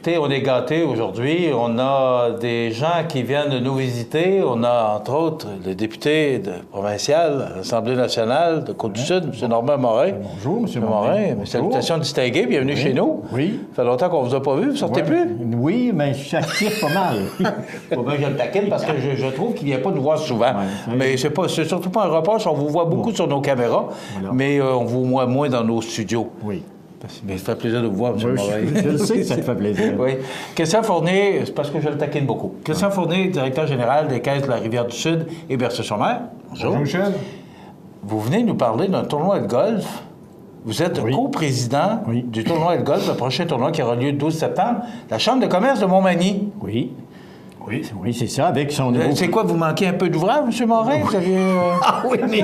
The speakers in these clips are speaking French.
Écoutez, on est gâtés aujourd'hui. On a des gens qui viennent nous visiter. On a, entre autres, le député provincial à l'Assemblée nationale de Côte-du-Sud, M. Norbert Morin. Bonjour, M. Morin. Salutations distinguées. Bienvenue chez nous. Oui. Ça fait longtemps qu'on ne vous a pas vu. Vous ne sortez plus? Oui, mais je suis actif pas mal. Faut bien que je le taquine parce que je trouve qu'il ne vient pas nous voir souvent. Mais c'est surtout pas un reproche. On vous voit beaucoup sur nos caméras, mais on vous voit moins dans nos studios. Oui. Mais ça fait plaisir de vous voir, M. Morin. Je le sais que ça te fait plaisir. Oui. Christian Fournier, c'est parce que je le taquine beaucoup. Christian Fournier, directeur général des Caisses de la Rivière-du-Sud et Berthier-sur-Mer. Bonjour, Michel. Vous venez nous parler d'un tournoi de golf. Vous êtes co-président du tournoi de golf, le prochain tournoi qui aura lieu le 12 septembre, la Chambre de commerce de Montmagny. Oui. Oui, c'est ça, avec son nouveau... C'est quoi, vous manquez un peu d'ouvrage, M. Morin? Vous aviez, Ah oui, mais...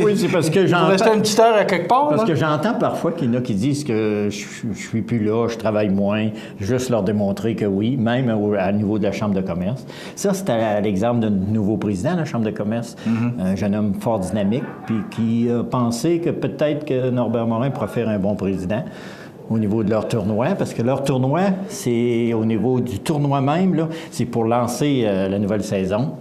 Oui, c'est parce que j'entends... Vous restez une petite heure à quelque part, Parce là? que j'entends parfois qu'il y en a qui disent que je suis plus là, je travaille moins, juste leur démontrer que oui, même à niveau de la Chambre de commerce. Ça, c'est à l'exemple d'un nouveau président de la Chambre de commerce, un jeune homme fort dynamique, puis qui a pensé que peut-être que Norbert Morin pourrait faire un bon président au niveau de leur tournoi, parce que leur tournoi, c'est au niveau du tournoi même, là, c'est pour lancer la nouvelle saison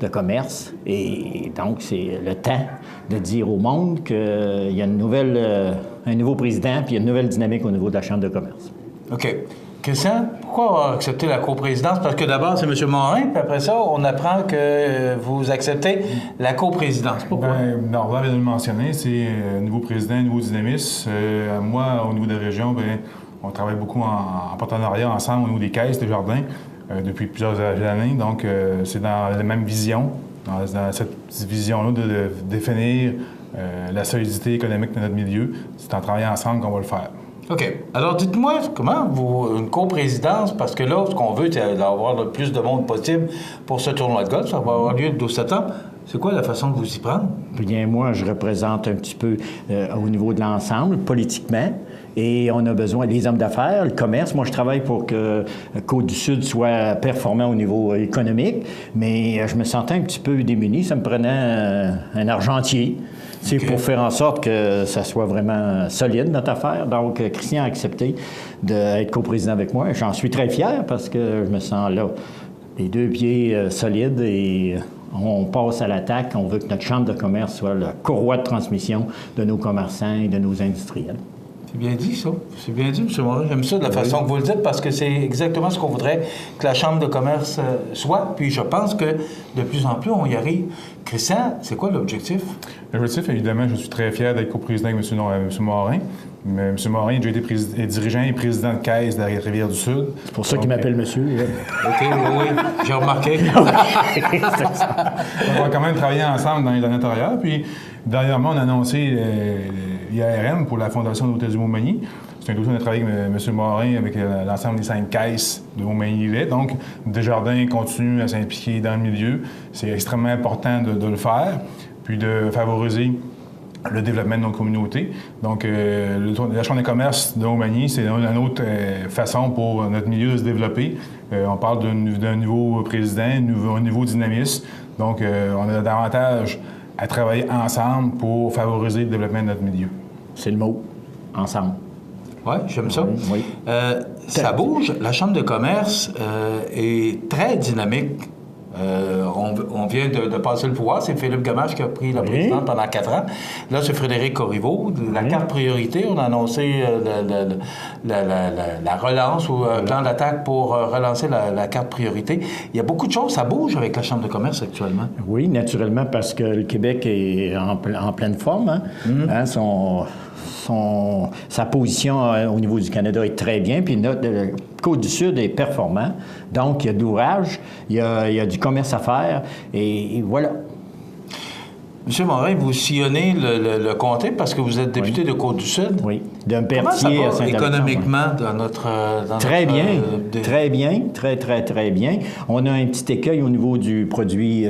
de commerce. Et donc, c'est le temps de dire au monde qu'il y a un nouveau président, puis il y a une nouvelle dynamique au niveau de la Chambre de commerce. OK. Christian, pourquoi avoir accepté la coprésidence? Parce que d'abord, c'est M. Morin, puis après ça, on apprend que vous acceptez la coprésidence. Pourquoi? Bien, Norbert vient de le mentionner, c'est nouveau président, nouveau dynamisme. Moi, au niveau de la région, bien, on travaille beaucoup en partenariat ensemble au niveau des caisses, des jardins, depuis plusieurs années. Donc, c'est dans la même vision, dans cette vision-là de définir la solidité économique de notre milieu. C'est en travaillant ensemble qu'on va le faire. OK. Alors, dites-moi, comment une coprésidence, parce que là, ce qu'on veut, c'est d'avoir le plus de monde possible pour ce tournoi de golf. Ça va avoir lieu le 12 septembre. C'est quoi la façon de vous y prendre? Bien, moi, je représente un petit peu au niveau de l'ensemble, politiquement. Et on a besoin des hommes d'affaires, le commerce. Moi, je travaille pour que Côte-du-Sud soit performant au niveau économique, mais je me sentais un petit peu démuni. Ça me prenait un argentier. C'est pour faire en sorte que ça soit vraiment solide, notre affaire. Donc, Christian a accepté d'être coprésident avec moi. J'en suis très fier parce que je me sens là, les deux pieds solides et on passe à l'attaque. On veut que notre chambre de commerce soit la courroie de transmission de nos commerçants et de nos industriels. C'est bien dit, ça. C'est bien dit, M. Morin. J'aime ça de la façon que vous le dites parce que c'est exactement ce qu'on voudrait que la Chambre de commerce soit. Puis je pense que de plus en plus, on y arrive. Christian, c'est quoi l'objectif? L'objectif, évidemment, je suis très fier d'être coprésident avec M. Morin. Mais M. Morin a déjà été dirigeant et président de caisse de la Rivière-du-Sud. C'est pour ça qu'il m'appelle monsieur. OK, oui, j'ai remarqué. On va quand même travailler ensemble dans les années antérieures. Puis, dernièrement, on a annoncé l'IARM pour la Fondation de l'Hôtel du Montmagny. C'est un dossier qu'on a travaillé avec M. Morin, avec l'ensemble des 5 caisses de Montmagny-Lillet. Donc, Desjardins continue à s'impliquer dans le milieu. C'est extrêmement important de le faire, puis de favoriser le développement de nos communautés. Donc, la Chambre de commerce de Montmagny, c'est une autre façon pour notre milieu de se développer. On parle d'un nouveau président, un nouveau dynamisme. Donc, on a davantage à travailler ensemble pour favoriser le développement de notre milieu. C'est le mot, ensemble. Oui, j'aime ça. Oui. Ça bouge. La Chambre de commerce est très dynamique. On vient de passer le pouvoir. C'est Philippe Gamache qui a pris la présidence pendant 4 ans. Là, c'est Frédéric Corriveau. La carte priorité, on a annoncé la relance ou un plan d'attaque pour relancer la carte priorité. Il y a beaucoup de choses. Ça bouge avec la Chambre de commerce actuellement. Oui, naturellement, parce que le Québec est en pleine forme. Hein? Sa position au niveau du Canada est très bien, puis notre Côte-du-Sud est performant. Donc, il y a de l'ouvrage, il y a du commerce à faire, et voilà. M. Morin, vous sillonnez le comté parce que vous êtes député de Côte-du-Sud. Oui, d'un Pertier à Saint-Alexandre. Économiquement dans notre... très bien, très bien. On a un petit écueil au niveau du produit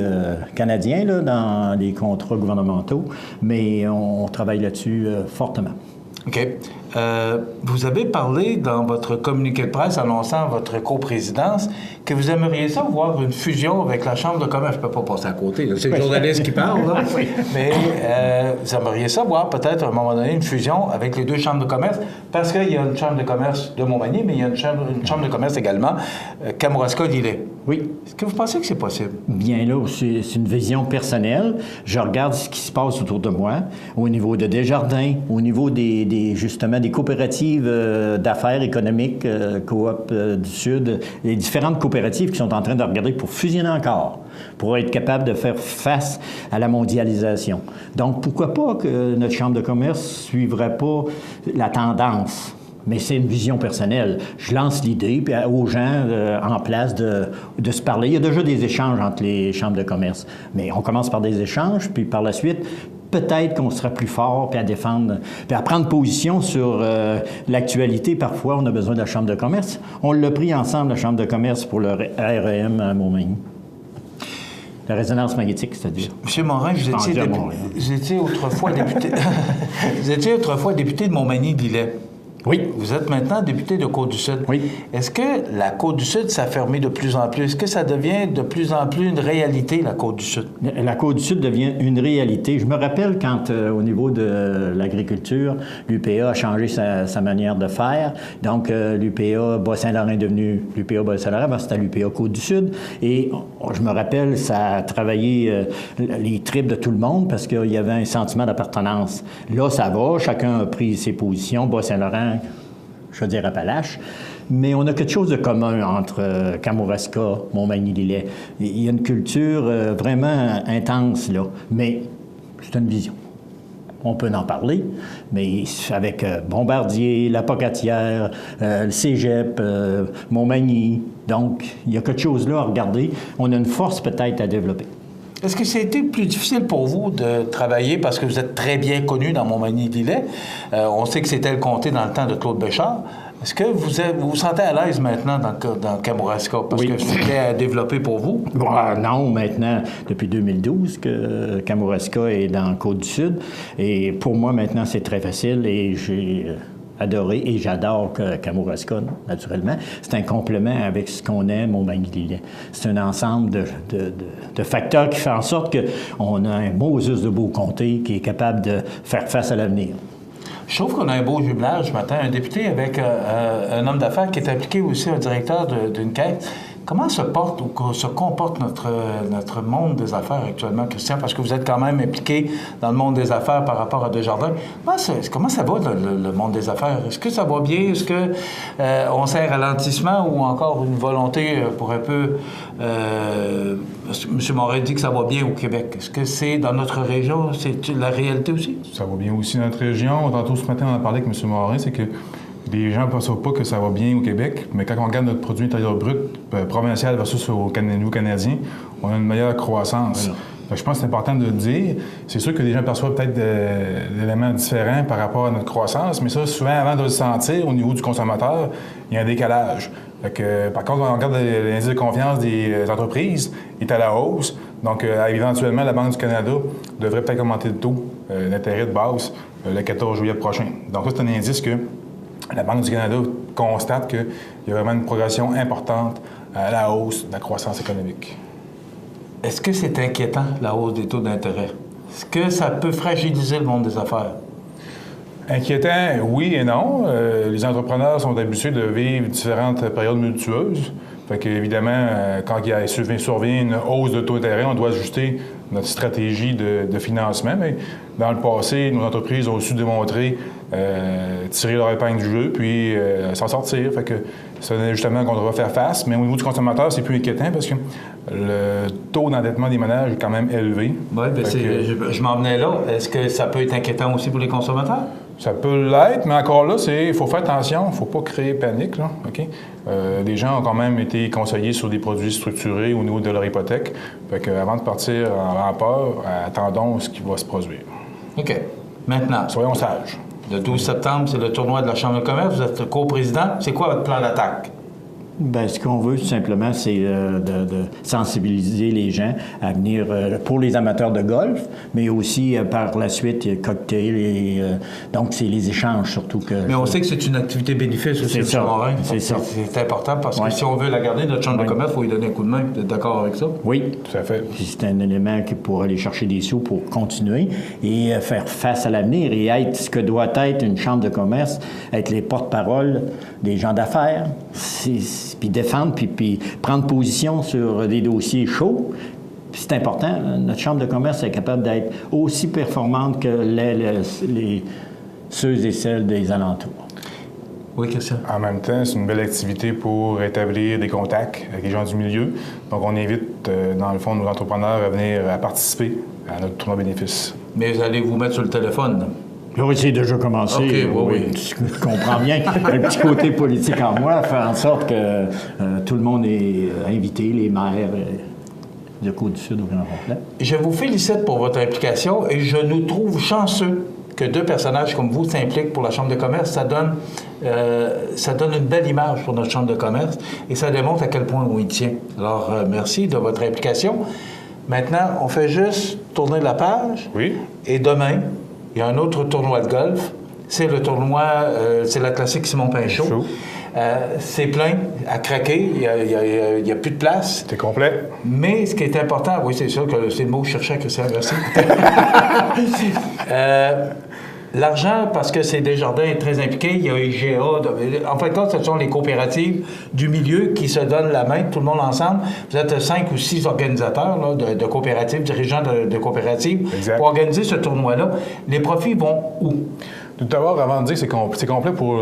canadien là, dans les contrats gouvernementaux, mais on travaille là-dessus fortement. OK. Vous avez parlé dans votre communiqué de presse annonçant votre coprésidence que vous aimeriez ça voir une fusion avec la Chambre de commerce. Je ne peux pas passer à côté, là. C'est le journaliste qui parle, là. Mais vous aimeriez ça voir peut-être à un moment donné une fusion avec les deux chambres de commerce, parce qu'il y a une chambre de commerce de Montmagny, mais il y a une chambre de commerce également, Kamouraska-Lillet. Oui. Est-ce que vous pensez que c'est possible? Bien là, c'est une vision personnelle. Je regarde ce qui se passe autour de moi, au niveau de Desjardins, au niveau justement des coopératives d'affaires économiques, Coop du Sud, les différentes coopératives qui sont en train de regarder pour fusionner encore, pour être capable de faire face à la mondialisation. Donc, pourquoi pas que notre Chambre de commerce ne suivrait pas la tendance? Mais c'est une vision personnelle. Je lance l'idée puis aux gens en place de se parler. Il y a déjà des échanges entre les chambres de commerce. Mais on commence par des échanges, puis par la suite, peut-être qu'on sera plus fort, puis à défendre, puis à prendre position sur l'actualité. Parfois, on a besoin de la Chambre de commerce. On l'a pris ensemble, la Chambre de commerce, pour le REM à Montmagny. La résonance magnétique, c'est-à-dire. M. Morin, vous étiez autrefois député... vous étiez autrefois député de Montmagny-Lillet. Oui. Vous êtes maintenant député de Côte-du-Sud. Oui. Est-ce que la Côte-du-Sud s'affermit de plus en plus? Est-ce que ça devient de plus en plus une réalité, la Côte-du-Sud? La Côte-du-Sud devient une réalité. Je me rappelle quand, au niveau de l'agriculture, l'UPA a changé sa manière de faire. Donc, l'UPA Bas-Saint-Laurent est devenu l'UPA Bas-Saint-Laurent. Avant, c'était l'UPA Côte-du-Sud. Et je me rappelle, ça a travaillé les tripes de tout le monde parce qu'il y avait un sentiment d'appartenance. Là, ça va. Chacun a pris ses positions. Bas-Saint-Laurent, je veux dire Appalaches, mais on a quelque chose de commun entre Kamouraska, Montmagny-Lillet. Il y a une culture vraiment intense, là, mais c'est une vision. On peut en parler, mais avec Bombardier, La Pocatière, le Cégep, Montmagny, donc il y a quelque chose là à regarder. On a une force peut-être à développer. Est-ce que ça a été plus difficile pour vous de travailler parce que vous êtes très bien connu dans Montmagny-Lillet? On sait que c'était le comté dans le temps de Claude Béchard. Est-ce que vous vous sentez à l'aise maintenant dans Kamouraska? Parce que c'était à développer pour vous? Non, maintenant, depuis 2012 que Kamouraska est dans Côte-du-Sud. Et pour moi, maintenant, c'est très facile et j'ai adoré et j'adore Kamouraska, naturellement. C'est un complément avec ce qu'on aime au Montmagny-Lillet. C'est un ensemble de facteurs qui fait en sorte qu'on a un Moses de beau comté qui est capable de faire face à l'avenir. Je trouve qu'on a un beau jumelage ce matin. Un député avec un homme d'affaires qui est impliqué aussi, un directeur d'une caisse. Comment se porte ou se comporte notre monde des affaires actuellement, Christian? Parce que vous êtes quand même impliqué dans le monde des affaires par rapport à Desjardins. Comment ça va, le monde des affaires? Est-ce que ça va bien? Est-ce qu'on sent un ralentissement ou encore une volonté pour un peu... M. Morin dit que ça va bien au Québec. Est-ce que c'est dans notre région, c'est la réalité aussi? Ça va bien aussi dans notre région. Tantôt, ce matin, on a parlé avec M. Morin, c'est que les gens ne pensent pas que ça va bien au Québec, mais quand on regarde notre produit intérieur brut provincial versus au niveau canadien, on a une meilleure croissance. Voilà. Je pense que c'est important de le dire. C'est sûr que les gens perçoivent peut-être des éléments différents par rapport à notre croissance, mais ça, souvent, avant de le sentir, au niveau du consommateur, il y a un décalage. Par contre, quand on regarde l'indice de confiance des entreprises, il est à la hausse. Donc, éventuellement, la Banque du Canada devrait peut-être augmenter le taux d'intérêt de base le 14 juillet prochain. Donc, ça, c'est un indice que la Banque du Canada constate qu'il y a vraiment une progression importante à la hausse de la croissance économique. Est-ce que c'est inquiétant, la hausse des taux d'intérêt? Est-ce que ça peut fragiliser le monde des affaires? Inquiétant, oui et non. Les entrepreneurs sont habitués de vivre différentes périodes tumultueuses. Fait qu'évidemment, quand il survient une hausse de taux d'intérêt, on doit ajuster notre stratégie de financement. Mais dans le passé, nos entreprises ont su démontrer tirer leur épingle du jeu, puis s'en sortir. Fait que c'est un ajustement qu'on devra faire face. Mais au niveau du consommateur, c'est plus inquiétant parce que le taux d'endettement des ménages est quand même élevé. Oui, bien je m'en venais là. Est-ce que ça peut être inquiétant aussi pour les consommateurs? Ça peut l'être, mais encore là, il faut faire attention, il ne faut pas créer panique. Là, okay? Les gens ont quand même été conseillés sur des produits structurés au niveau de leur hypothèque. Fait qu'avant de partir en peur, attendons ce qui va se produire. OK. Maintenant, soyons sages. Le 12 septembre, c'est le tournoi de la Chambre de commerce. Vous êtes le coprésident. C'est quoi votre plan d'attaque? Bien, ce qu'on veut, tout simplement, c'est de sensibiliser les gens à venir pour les amateurs de golf, mais aussi par la suite, il y a cocktail et donc c'est les échanges surtout que... Mais on sait que c'est une activité bénéfice aussi, C'est M. ça. Morin. C'est ça. C'est important parce que Ouais. si on veut la garder, notre chambre de Ouais. commerce, il faut lui donner un coup de main. Vous êtes d'accord avec ça? Oui. Tout à fait. Puis c'est un élément qui pour aller chercher des sous pour continuer et faire face à l'avenir et être ce que doit être une chambre de commerce, être les porte-paroles des gens d'affaires, puis défendre, puis prendre position sur des dossiers chauds. Puis c'est important, notre chambre de commerce est capable d'être aussi performante que ceux et celles des alentours. Oui, Christian. En même temps, c'est une belle activité pour établir des contacts avec les gens du milieu. Donc, on invite, dans le fond, nos entrepreneurs à venir à participer à notre tournoi bénéfice. Mais vous allez vous mettre sur le téléphone. Oui, c'est déjà commencé. OK, oui. Je comprends bien. Un petit côté politique en moi, faire en sorte que tout le monde est invité, les maires de Côte-du-Sud au Grand complet. Je vous félicite pour votre implication et je nous trouve chanceux que deux personnages comme vous s'impliquent pour la Chambre de commerce. Ça donne une belle image pour notre Chambre de commerce et ça démontre à quel point on y tient. Alors, merci de votre implication. Maintenant, on fait juste tourner la page. Oui. Et demain, il y a un autre tournoi de golf. C'est le tournoi, c'est la classique Simon Pinchot. C'est plein, à craquer, il n'y a plus de place. C'est complet. Mais ce qui est important, oui, c'est sûr que c'est le mot que je cherchais, Christian, merci. L'argent, parce que c'est Desjardins est très impliqué, il y a IGA. En fin de compte, ce sont les coopératives du milieu qui se donnent la main, tout le monde ensemble. Vous êtes 5 ou 6 organisateurs là, de coopératives, dirigeants de coopératives, Exact. pour organiser ce tournoi-là. Les profits vont où? Tout d'abord, avant de dire, c'est complet pour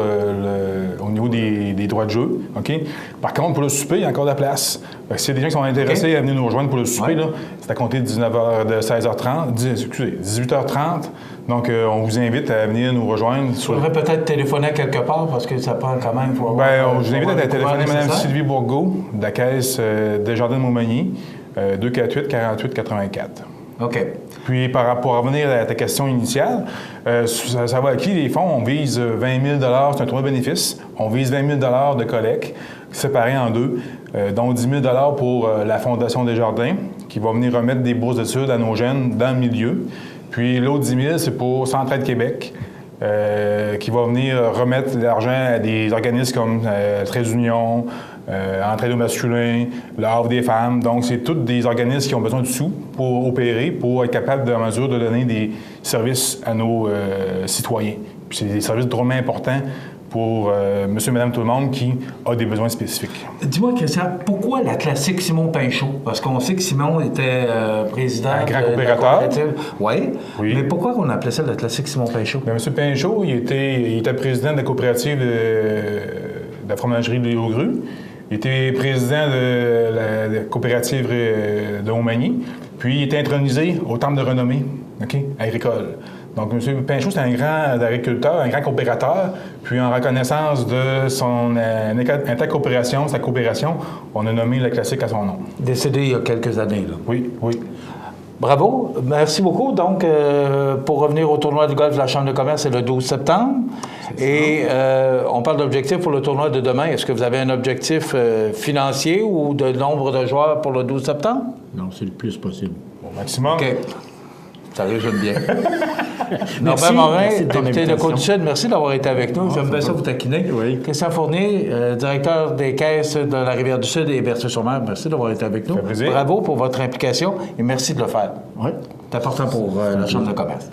au niveau des droits de jeu. OK? Par contre, pour le souper, il y a encore de la place. Fait que s'il y a des gens qui sont intéressés à venir nous rejoindre pour le souper, Ouais. là, c'est à compter de 18h30. Donc, on vous invite à venir nous rejoindre. Il faudrait peut-être téléphoner quelque part parce que ça prend quand même. Faut avoir, Je vous invite à téléphoner à Mme Sylvie Bourgault de la caisse Desjardins de Montmagny, 248-48-84. OK. Puis, par rapport à revenir à ta question initiale, ça va à qui les fonds? On vise 20 000 c'est un tournoi de bénéfice. On vise 20 000 de collecte, séparés en deux, dont 10 000 pour la Fondation Desjardins, qui va venir remettre des bourses d'études à nos jeunes dans le milieu. Puis l'autre 10 000, c'est pour Centraide Québec, qui va venir remettre de l'argent à des organismes comme Trait d'Union, Entraide au masculin, le Havre des femmes. Donc, c'est tous des organismes qui ont besoin de sous pour opérer, pour être capables de mesure de donner des services à nos citoyens. Puis c'est des services drôlement importants pour monsieur et madame tout le monde qui a des besoins spécifiques. Dis-moi, Christian, pourquoi la classique Simon Pinchot? Parce qu'on sait que Simon était président Un grand de la coopérateur. coopérative. Oui. Oui. Mais pourquoi on appelait ça la classique Simon Pinchot? Bien, M. Pinchot, il était président de la coopérative de la fromagerie de Léogru. Il était président de la coopérative de Montmagny. Puis, il était intronisé au temple de renommée agricole. Donc, M. Pinchot, c'est un grand agriculteur, un grand coopérateur. Puis, en reconnaissance de son intercoopération, sa coopération, on a nommé la classique à son nom. Décédé il y a quelques années, là. Oui, oui. Bravo. Merci beaucoup. Donc, pour revenir au tournoi de golf de la Chambre de commerce, c'est le 12 septembre. Et on parle d'objectifs pour le tournoi de demain. Est-ce que vous avez un objectif financier ou de nombre de joueurs pour le 12 septembre? Non, c'est le plus possible. Au maximum. OK. Ça résume bien. Merci. Norbert Morin, Merci de ton député de invitation. Côte-du-Sud, merci d'avoir été avec nous. J'aime bien ça vous taquiner. Oui. Christian Fournier, directeur des caisses de la Rivière-du-Sud et Berthier-sur-Mer, merci d'avoir été avec nous. Ça fait plaisir. Bravo pour votre implication et merci de le faire. Oui. C'est important pour la Chambre de commerce.